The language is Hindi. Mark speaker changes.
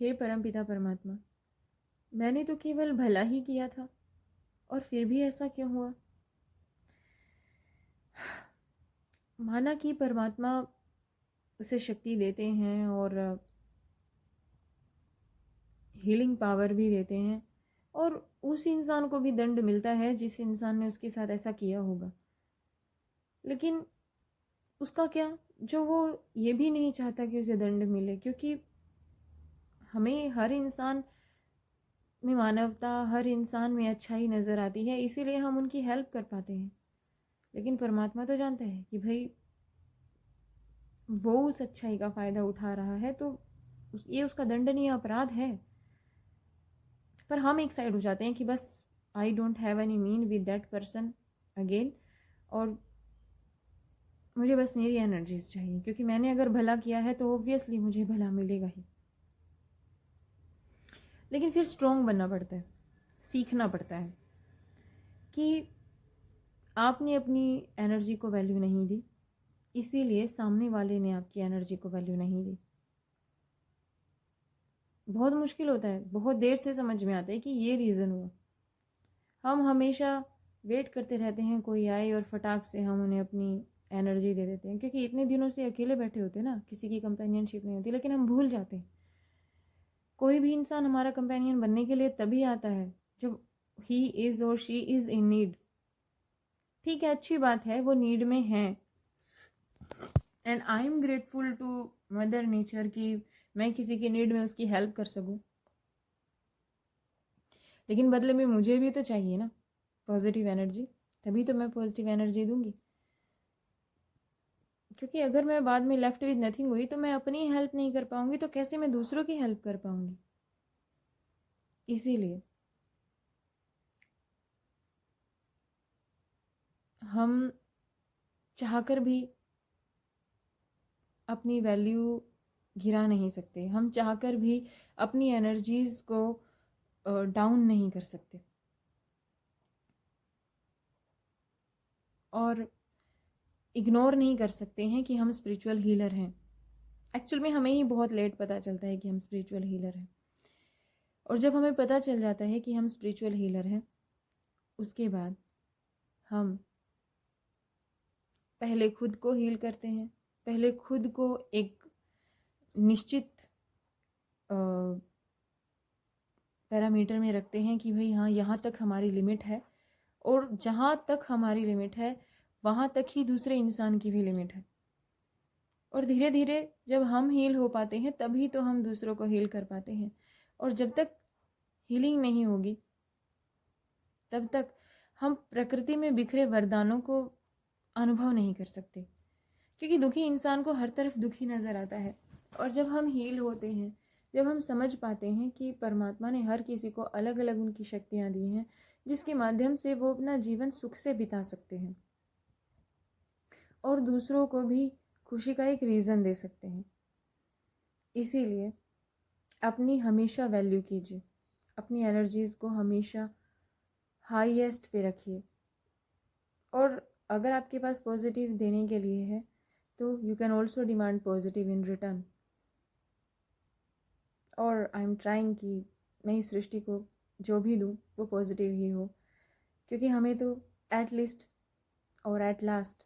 Speaker 1: हे परमपिता परमात्मा, मैंने तो केवल भला ही किया था और फिर भी ऐसा क्यों हुआ। माना कि परमात्मा उसे शक्ति देते हैं और हीलिंग पावर भी देते हैं, और उस इंसान को भी दंड मिलता है जिस इंसान ने उसके साथ ऐसा किया होगा। लेकिन उसका क्या, जो वो ये भी नहीं चाहता कि उसे दंड मिले, क्योंकि हमें हर इंसान में मानवता, हर इंसान में अच्छाई नज़र आती है, इसीलिए हम उनकी हेल्प कर पाते हैं। लेकिन परमात्मा तो जानता है कि भाई वो उस अच्छाई का फ़ायदा उठा रहा है, तो ये उसका दंडनीय अपराध है। पर हम एक साइड हो जाते हैं कि बस I don't have any mean with that person again, और मुझे बस मेरी एनर्जीज चाहिए, क्योंकि मैंने अगर भला किया है तो ऑब्वियसली मुझे भला मिलेगा ही। लेकिन फिर स्ट्रॉन्ग बनना पड़ता है, सीखना पड़ता है कि आपने अपनी एनर्जी को वैल्यू नहीं दी, इसीलिए सामने वाले ने आपकी एनर्जी को वैल्यू नहीं दी। बहुत मुश्किल होता है, बहुत देर से समझ में आता है कि ये रीज़न हुआ। हम हमेशा वेट करते रहते हैं कोई आए और फटाक से हम उन्हें अपनी एनर्जी दे देते हैं, क्योंकि इतने दिनों से अकेले बैठे होते हैं ना, किसी की कंपेनियनशिप नहीं होती। लेकिन हम भूल जाते हैं कोई भी इंसान हमारा कंपेनियन बनने के लिए तभी आता है जब ही इज़ और शी इज़ इन नीड। ठीक है, अच्छी बात है, वो नीड में है, and I am grateful to mother nature कि मैं किसी की नीड में उसकी हेल्प कर सकूं। लेकिन बदले में मुझे भी तो चाहिए ना पॉजिटिव एनर्जी, तभी तो मैं पॉजिटिव एनर्जी दूंगी। क्योंकि अगर मैं बाद में लेफ्ट विद नथिंग हुई तो मैं अपनी हेल्प नहीं कर पाऊंगी, तो कैसे मैं दूसरों की हेल्प कर पाऊंगी। इसीलिए हम चाहकर भी अपनी वैल्यू गिरा नहीं सकते, हम चाहकर भी अपनी एनर्जीज को डाउन नहीं कर सकते। और इग्नोर नहीं कर सकते हैं कि हम स्पिरिचुअल हीलर हैं। एक्चुअल में हमें ही बहुत लेट पता चलता है कि हम स्पिरिचुअल हीलर हैं, और जब हमें पता चल जाता है कि हम स्पिरिचुअल हीलर हैं, उसके बाद हम पहले खुद को हील करते हैं, पहले खुद को एक निश्चित पैरामीटर में रखते हैं कि भाई हाँ, यहाँ तक हमारी लिमिट है, और जहाँ तक हमारी लिमिट है वहाँ तक ही दूसरे इंसान की भी लिमिट है। और धीरे धीरे जब हम हील हो पाते हैं तभी तो हम दूसरों को हील कर पाते हैं। और जब तक हीलिंग नहीं होगी तब तक हम प्रकृति में बिखरे वरदानों को अनुभव नहीं कर सकते, क्योंकि दुखी इंसान को हर तरफ दुखी नज़र आता है। और जब हम हील होते हैं, जब हम समझ पाते हैं कि परमात्मा ने हर किसी को अलग अलग उनकी शक्तियाँ दी हैं जिसके माध्यम से वो अपना जीवन सुख से बिता सकते हैं और दूसरों को भी खुशी का एक रीज़न दे सकते हैं। इसीलिए अपनी हमेशा वैल्यू कीजिए, अपनी एनर्जीज़ को हमेशा हाईएस्ट पे रखिए, और अगर आपके पास पॉजिटिव देने के लिए है तो you can also demand positive in return. और आई एम ट्राइंग कि मैं इस सृष्टि को जो भी दूँ वो पॉजिटिव ही हो, क्योंकि हमें तो एट लीस्ट और एट लास्ट